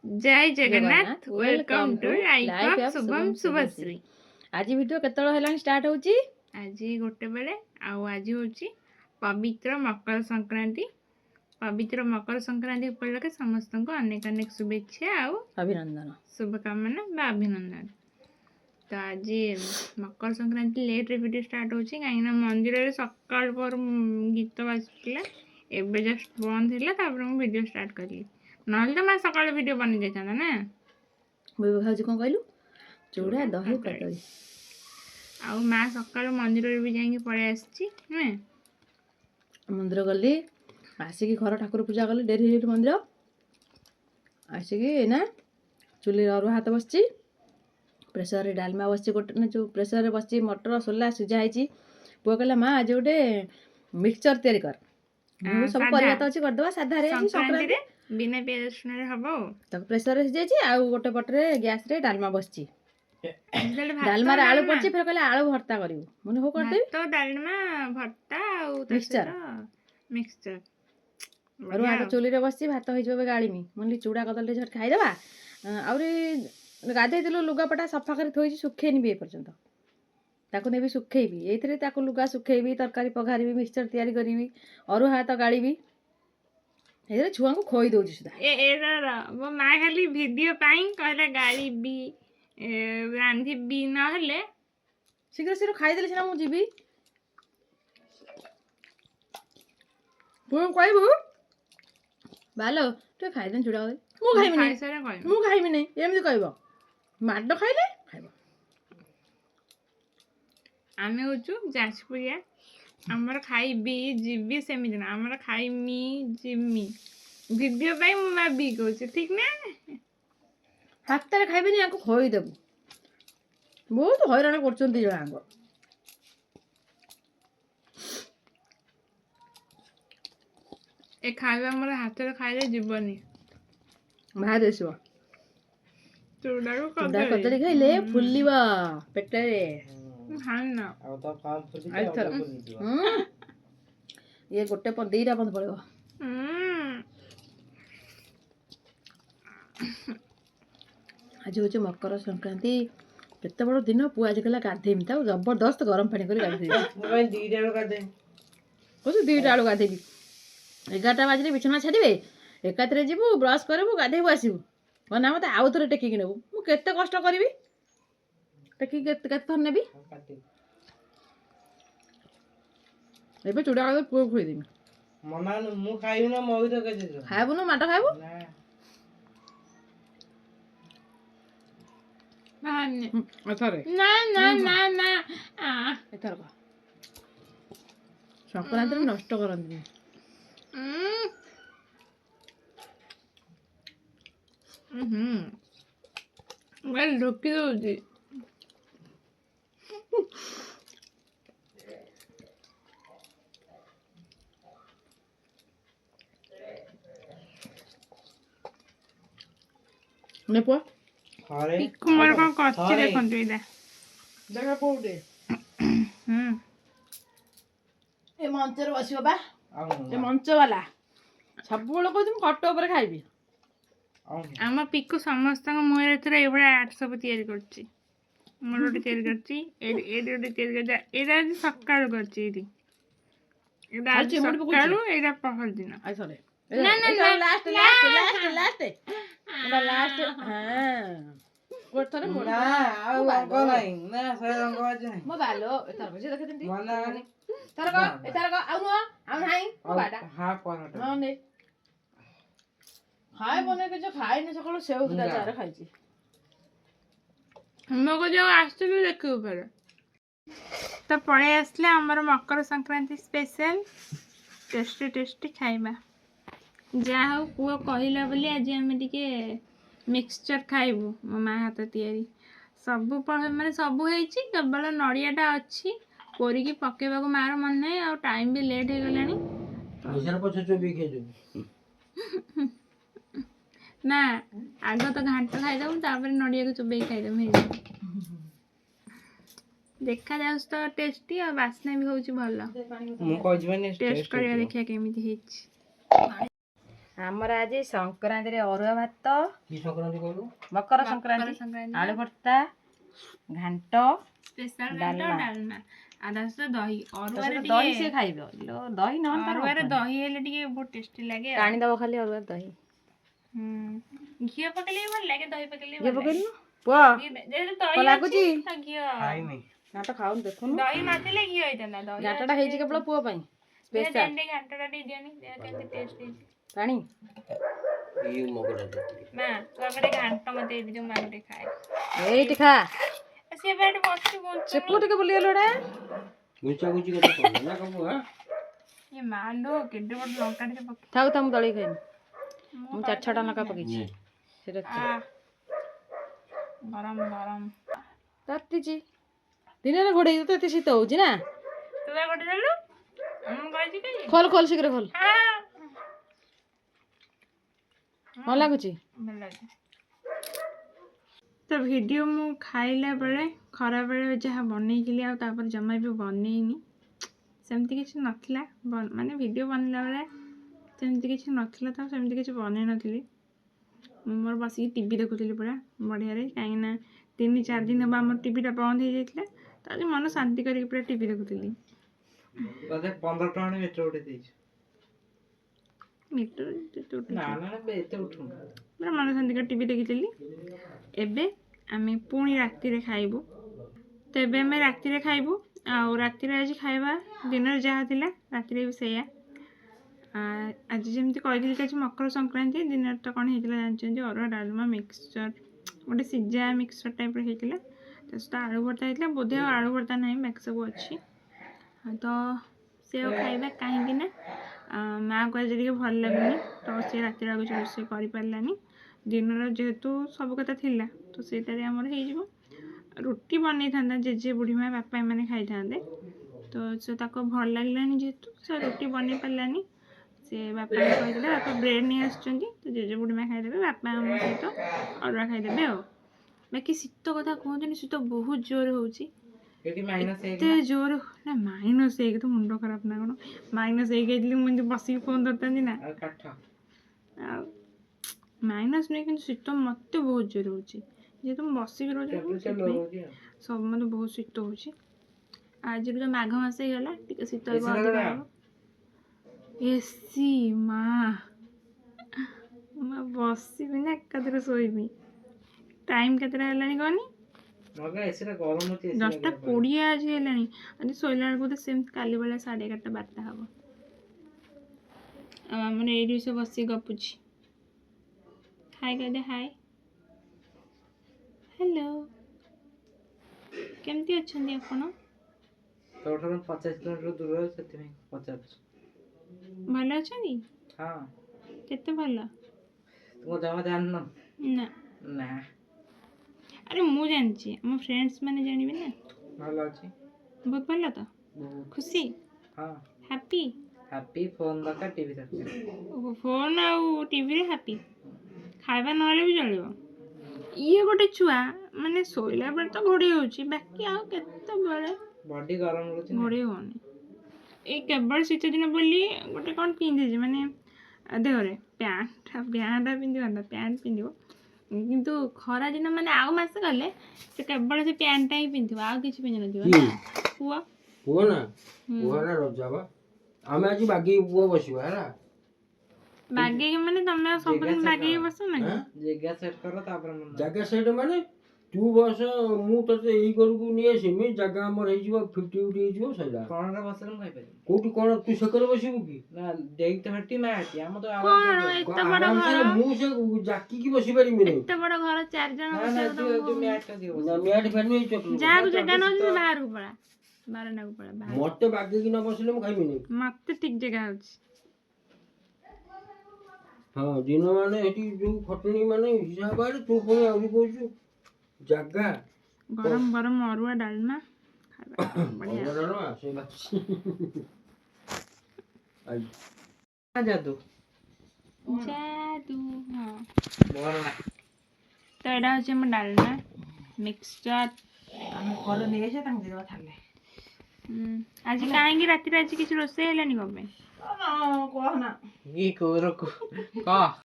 जय Jagannath welcome to life of Shubham Shubhashree. आज video केतळ हेलानी start होची आज गोटे बेले आज होची पवित्र मकर संक्रांति। पवित्र मकर संक्रांति उपलक्षे समस्त को अनेक अनेक शुभेच्छा आउ अभिनंदन शुभकामना बा अभिनंदन। तो आज मकर संक्रांति लेट रे वीडियो स्टार्ट होची कहीं मंदिर रे सकाळ पर गीत बाजुला एबे जस्ट बंद थिला तापर हम वीडियो स्टार्ट करली नहले तो मैं सकाळ वीडियो बनी जाता ना बेबे भाजी कोन कहलु चूड़ा दही कदली आउ माँ सकाळ मंदिर रे भी जाई पळे आछि ने मंदिर गली आसिकी घर ठाकुर पूजा कली डेरी हेली मंदिर आसिकी ना चुली अरुआ हाथ बसची प्रेसर रे डालमा बसची गोटे ना जो प्रेसर रे बसची मटर सोला सिझा आइची पुआ कहला माँ आज गोटे मिक्सचर तैयारी कर सब परिया तो अछि कर दबा साधा रे संक्रांति रे बिना प्याज रसुन रे हबो तक प्रेसर रे सिझाइची आ गोटे पटरे गैस रे डालमा बसची डालमा रे आलू पड़ची फिर कहले आलू भर्ता करिवो मने हो कर देबी तो डालमा भर्ता आ मिक्सचर अरु हाथ चुली रे बसची भात होई जबे गाळीमी मनली चूड़ा कदली झट खाइ देबा आउरी गाधे दिलो लुगापटा सफा करी थोइची सुखेनी बे पर्यंत ताको नेबी सुखेइबी एथरे ताको लुगा सुखेइबी तरकारी पघारीबी मिक्सचर तैयारी करिवि अरु हाथ गाळीबी एथरे छुआ को खोई दोची सुदा एरा वो मां खाली वीडियो पाई कहले गाड़ी बी रांधी बी न हले शीघ्र शीघ्र खाइ देले सिना मु जीबी तू कहबू बालो तू खाइ देन चूड़ा मु खाइबी खाइ सारा कहै मु खाइबी नै एमति कहबो माड खाइले खाइबो आमे होचु जाजपुरिया हमर खाइबी जीबी सेमिति ना हमर खाइमी जिमी वीडियो पाई मु मा बी कहू ठीक ना हाथ रे खाइबी नै आको खोई देबू बहुत हैरान करचंती जणांगो ए खाइबा हमर हाथ रे खाइले जीवनी बाहर देसो चूड़ा को चूड़ा कदली खाइले फुल्लीबा पेटे रे हां ना आ तो काम फुली ये गोटे पर दीटा बंद पड़ेबो आज होचे मकर संक्रांति केते बड़ दिन पुआ आज कला गाधेमी ता जबरदस्त गरम पानी कर गाधेमी मोबाइल दीटा रो गाधे कोसे दीटा आलो गाधेबी 11टा बाजले बिछना छाड़िबे एकातरे जीबू ब्रश करबू गाधेबू आसीबू मना मते आउ थरे टेकी कि नेबू मु केते कष्ट करबी टेकी केते थर नेबी एबे चूड़ा का पुआ खोई देमी मना मु खाइबी ना मई तो के दे खाइबू न माटा खाइबू ना अथरे ना ना ना ना एथर को संक्रांति में नष्ट करंदी वेल ढोकी दोजी ने पुआ अरे पिक्कु मोर को कच्ची देखंतु इदा देखा कोडे ए मंचर बसिबा बा ए मंच वाला सब बेला को तुम खट ऊपर खाइबी आम पिक्कु समस्त मुहर थोड़ा ये आर्ट सब तैयारी करछि मोर गोटे तैयारी करछि एडी गोटे तैयारी करछि एडा आज सकाळ करछि एडा आज सकाळ एडा पहर दिन आई सरे ना ना ना लास्ट लास्ट लास्ट लास्ट एडा लास्ट हां गोट थरे मोड़ा आ रंग नाही ना से रंग आज नाही मो बालो एथर बजे देखे दिंती मना एथर को आउ नाही बाडा हां पर हां ने खाए बने के जो खाए ने सकाळ सेव दुटा चार खाइची हमको जो आसते भी देखियो पर तो पळे आसले हमर Makar Sankranti special tasty tasty खाइबा जा हो पुओ कहिला बोली आज हम टिके मिक्सचर खाइबू मो माँ हाथ तैयारी सब माने सब होइची केवल नड़ियाटा अच्छी कोरिकी पकेबाको मार मन नहीं आ टाइम भी लेट हो गलानी पैसा पछे चोबी के जो ना आग तो घांट खाइदम तापर नड़िया को चुबे खाइदम हे देखा जाउस तो टेस्टी और वासना भी होउची भलो मु कहजबे ने टेस्ट करिया देखिया केमिति हेछि ଆମର ଆଜି ସଂକ୍ରାନ୍ତିରେ ଅରୁଆ ଭାତ, କି ସଂକ୍ରାନ୍ତି କହିଲୁ? ମକର ସଂକ୍ରାନ୍ତି, ଆଳୁ ଭର୍ତ୍ତା, ଘାଣ୍ଟ, ସ୍ପେଶାଲ ଡାଲମା। ଡାଲମା ଆଉ ତା ସହିତ ଦହି। ତା ଅରୁଆରେ ସହିତ ଦହି ଟିକେ ସିଏ ଖାଇବ। ଲୋ, ଦହି ନହେଲେ ତାର ଅରୁଆରେ ହବନି। ଦହି ହେଲେ ଟିକେ ବହୁତ ଟେଷ୍ଟି ଲାଗେ ଆଉ। ଟାଣିଦବ ଖାଲି ଅରୁଆ ଦହି। ଘିଅ ପକେଇଲେ ବି ଭଲ ଲାଗେ, ଦହି ପକେଇଲେ ବି ଘିଅ ଭଲ ଲାଗେ। ପକେଇଲୁ ପୁଅ, ଯେହେତୁ କଣ ଦହି ଲାଗୁଛି? ଅଛି ତ ଘିଅ। ଖାଇନି। ଘାଣ୍ଟ ଖାଉନି ଦେଖୁନୁ। ଦହି ନଥିଲେ ଘିଅ ହେଇଥାନ୍ତା। ଦହି ଘାଣ୍ଟଟା ହେଇଛି କେବଳ ପୁଅ ପାଇଁ ସ୍ପେଶାଲ। ଘାଣ୍ଟଟା ଟିକେ ଦିଅନି, କେମିତି ଟେଷ୍ଟ ହେଇଛି। ପାଣି ଇଏ ମଗଟା ଦେ। ମା ତୁ ଆଗରେ ଘାଣ୍ଟ ମତେ ଦେଇଦିଅ, ମୁଁ ଆଗରେ ଖାଏ। ଏଇଠି ଖା। ସିଏ ବା ଏଠି ବସିଛି ସେ ପୁଅ ଟିକେ ବୁଲିଗଲୁ ଏଟା। ଗୁଚା ଗୁଚି କଥା କହିଲ ନା କବୁ ହା? ଏ ମା ଲୋ, କେଡେ ବଡ ଲଙ୍କାଟେ ସେ ପକେଇ। ଥାଉ ଥାଉ, ମୁଁ ଦଳିକି ଖାଇନି। ମୁଁ 4-6ଟା ଲଙ୍କା ପକେଇଛି। ସେଟା ଗରମ ଗରମ। ତାତିଛି। ଦିନରେ ଘୋଡେଇ ତ ଏତେ ଶୀତ ହଉଛି ନା? ତୁ ବା ଗୋଟେ ଦେଲୁ, ମୁଁ କହିଛି କି? ଖୋଲ ଖୋଲ ଶୀଘ୍ର ଖୋଲ। ଭଲ ଲାଗୁଛି? ଭଲ ଲାଗୁଛି। ତ ଭିଡ଼ିଓ ମୁଁ ଖାଇଲା ବେଳେ ଖରାବେଳେ ଯାହା ବନେଇଥିଲି ଆଉ ତାପରେ ଜମା ବି ବନେଇନି, ସେମିତି କିଛି ନଥିଲା। ମାନେ ଭିଡ଼ିଓ ବନେଇଲା ବେଳେ ସେମିତି କିଛି ନଥିଲା, ତ ସେମିତି କିଛି ବନେଇ ନଥିଲି। ମୁଁ ମୋର ବସିକି ଟିଭି ଦେଖୁଥିଲି ପୁରା ବଢ଼ିଆରେ, କାହିଁକିନା 3-4 ଦିନ ହେବ ଆମର ଟିଭିଟା ବନ୍ଦ ହେଇଯାଇଥିଲା। ତ ଆଜି ମନ ଶାନ୍ତି କରିକି ପୁରା ଟିଭି ଦେଖୁଥିଲି। ବୋଧେ 15 ଟଙ୍କା ମିଟର ଗୋଟେ ଦେଇଛୁ। ମିଟର ନା ନା ଏତେ ଉଠୁନି। ପୁରା ମନ ଶାନ୍ତି କରି ଟିଭି ଦେଖିଥିଲି। ଏବେ ଆମେ ପୁଣି ରାତିରେ ଖାଇବୁ। ତ ଏବେ ଆମେ ରାତିରେ ଖାଇବୁ। ଆଉ ରାତିରେ ଆଜି ଖାଇବା ଦିନରେ ଯାହା ଥିଲା ରାତିରେ ବି ସେଇଆ। ଆଜି ଯେମିତି କହିଥିଲି କି ଆଜି ମକର ସଂକ୍ରାନ୍ତି, ଦିନରେ ତ କ'ଣ ହେଇଥିଲା ଜାଣିଛନ୍ତି? ଅରୁଆ ଡାଲମା ମିକ୍ସଚର, ଗୋଟେ ସିଝା ମିକ୍ସଚର ଟାଇପ୍ର ହେଇଥିଲା। ତା ସହିତ ଆଳୁ ଭର୍ତ୍ତା ହେଇଥିଲା। ବୋଧେ ଆଉ ଆଳୁ ଭର୍ତ୍ତା ନାହିଁ, ବାକି ସବୁ ଅଛି। ତ ସେଉ ଖାଇବା, କାହିଁକି ନା ମାଆକୁ ଆଜି ଟିକେ ଭଲ ଲାଗୁନି, ତ ସେ ରାତିରେ ଆଉ କିଛି ରୋଷେଇ କରିପାରିଲାନି। ଦିନର ଯେହେତୁ ସବୁ କଥା ଥିଲା, ତ ସେଇଟାରେ ଆମର ହେଇଯିବ। ରୁଟି ବନେଇଥାନ୍ତା ଜେଜେ, ବୁଢ଼ୀମା, ବାପା ଏମାନେ ଖାଇଥାନ୍ତେ। ତ ସେ ତାକୁ ଭଲ ଲାଗିଲାନି, ଯେହେତୁ ସେ ରୁଟି ବନେଇ ପାରିଲାନି। ସେ ବାପାଙ୍କୁ କହିଥିଲେ, ବାପା ବ୍ରେଡ଼୍ ନେଇ ଆସିଛନ୍ତି, ତ ଜେଜେ ବୁଢ଼ୀମା ଖାଇଦେବେ, ବାପା ଆମ ସହିତ ଅରୁଆ ଖାଇଦେବେ ଆଉ। ବାକି ଶୀତ କଥା କୁହନ୍ତୁନି, ଶୀତ ବହୁତ ଜୋର ହେଉଛି। ଏତେ ଜୋର ନା, -1 ତ ମୁଣ୍ଡ ଖରାପ ନା କ'ଣ? -1 ହେଇଥିଲି ମୁଁ ଏମିତି ବସିକି ଫୋନ୍ ଧରିଥାନ୍ତି ନା। ଆଉ ମାଇନସ୍ ନୁହେଁ, କିନ୍ତୁ ଶୀତ ମୋତେ ବହୁତ ଜୋର ହେଉଛି। ଯେହେତୁ ମୁଁ ବସିକି ରହୁଛି, ସବୁ ମୋତେ ବହୁତ ଶୀତ ହେଉଛି। ଆଜିରୁ ତ ମାଘ ମାସ ହେଇଗଲା, ଟିକେ ଶୀତ ଅଧିକ ହେବ। ଏସି ମା ବସିବି ନା ଏକାଥରେ ଶୋଇବି। ଟାଇମ୍ କେତେଟା ହେଲାଣି କହନି? 10:20 ଆଜି ହେଲାଣି। ଆଜି ଶୋଇଲା ବେଳକୁ ତ ସେମିତି କାଲି ବେଳେ 11:30 12ଟା ହେବ। ଆଉ ଆମର ଏଇଠି ସବୁ ବସିକି ଗପୁଛି। ହାଇ କହିଦେ, ହାଇ। ହ୍ୟାଲୋ, କେମିତି ଅଛନ୍ତି ଆପଣ? ତୋଠାରୁ 50 କିଲୋମିଟର ଦୂରରେ, ସେଥିପାଇଁ ପଚାରୁଛି। ଭଲ ଅଛନ୍ତି? ହଁ। କେତେ ଭଲ? ତୁମ ଜମା ଜାଣିନ? ନା। ନା। ଆରେ ମୁଁ ଜାଣିଛି, ଆମ ଫ୍ରେଣ୍ଡସ୍ ମାନେ ଜାଣିବେ ନା। ଭଲ ଅଛି। ବହୁତ ଭଲ ତ? ଖୁସି? ହଁ। ହାପି? ହାପି। ଫୋନ୍ ଦରକାର, ଟିଭି ଦରକାର। ଓହୋ, ଫୋନ୍ ଆଉ ଟିଭିରେ ହାପି। ଖାଇବା ନହେଲେ ବି ଚଳିବ। ଇଏ ଗୋଟେ ଛୁଆ, ମାନେ ଶୋଇଲା ବେଳେ ତ ଘୋଡ଼େଇ ହେଉଛି, ବାକି ଆଉ କେତେବେଳେ ବଡି ଗରମ ରହୁଛି, ଘୋଡ଼େଇ ହେଉନି। ଏଇ କେବଳ ଶୀତ ଦିନ ବୋଲି ଗୋଟେ କ'ଣ ପିନ୍ଧିଛି, ମାନେ ଦେହରେ ପ୍ୟାଣ୍ଟ ପିନ୍ଧିବନ୍ତା, ପ୍ୟାଣ୍ଟ ପିନ୍ଧିବ। କିନ୍ତୁ ଖରା ଦିନ ମାନେ ଆଉ ମାସେ ଗଲେ ସେ କେବଳ ସେ ପ୍ୟାଣ୍ଟଟା ହିଁ ପିନ୍ଧିବ, ଆଉ କିଛି ପିନ୍ଧିନଥିବ ନା। ପୁଅ ନା, ପୁଅ ହେଲା ରଜା ବା। ଆମେ ଆଜି ବାଗେଇକି ପୁଅ ବସିବା ହେଲା। ବାଗେଇକି ମାନେ ତମେ ଆଉ ସବୁଦିନ ବାଗେଇକି ବସ ନା? ଜାଗା ସେଟ୍ କର, ତାପରେ ଜାଗା ସେଟ୍ ମାନେ ତୁ ବସ, ମୁଁ ତତେ ଏଇ ଘରକୁ ନେଇ ଆସିମି, ଜାଗା ଆମର ହେଇଯିବ 50-50 ହେଇଯିବ, ସଇଲା। କଣରେ ବସିଲେ ମୁଁ ଖାଇପାରିବି। କୋଉଠି କ'ଣ ତୁ ସେକରେ ବସିବୁ କି? ନା ଦେଇ ତ ହେଟି, ନା ହେଟି, ଆମ ତ ଆରାମସେ ମୁଁ ସେ ଜାକିକି ବସି ପାରିବିନି। ଏତେ ବଡ଼ ଘର, 4 ଜଣ ବସିବାକୁ ମ୍ୟାଟ୍ ଫ୍ୟାଟ୍ ନେଇ ଚକିବୁ। ଯାହାକୁ ଜାଗା ନ ଅଛି ବାହାରକୁ ପଳା, ବାରଣ୍ଡାକୁ ପଳା। ମତେ ବାଗେଇକି ନ ବସିଲେ ମୁଁ ଖାଇବିନି। ମତେ ଠିକ୍ ଜାଗା ଅଛି। ହଁ, ଦିନ ମାନେ ଏଠି ଯୋଉ ଖଟଣି ମାନେ ହିସାବ ଆରେ, ତୁ ପୁଣି ଆହୁରି କହୁଛୁ ଜାଗା। ଗରମ ଗରମ ଅରୁଆ ଡାଲମା ବଢିଆ। ଯାଦୁ ଯାଦୁ, ହଁ। ତ ଏଇଟା ହେଉଛି ଆମ ଡାଲମା ମିକ୍ସଚର। ଆମେ ଘରେ ନେଇ ଆସିବା, ତାଙ୍କୁ ଦେଇଦେବା ଥାଲେ। ଆଜି କାହିଁକି ରାତିରେ ଆଜି କିଛି ରୋଷେଇ ହେଲାନି କ'ଣ ପାଇଁ? କହନା। ଇ କୋରକୁ କହ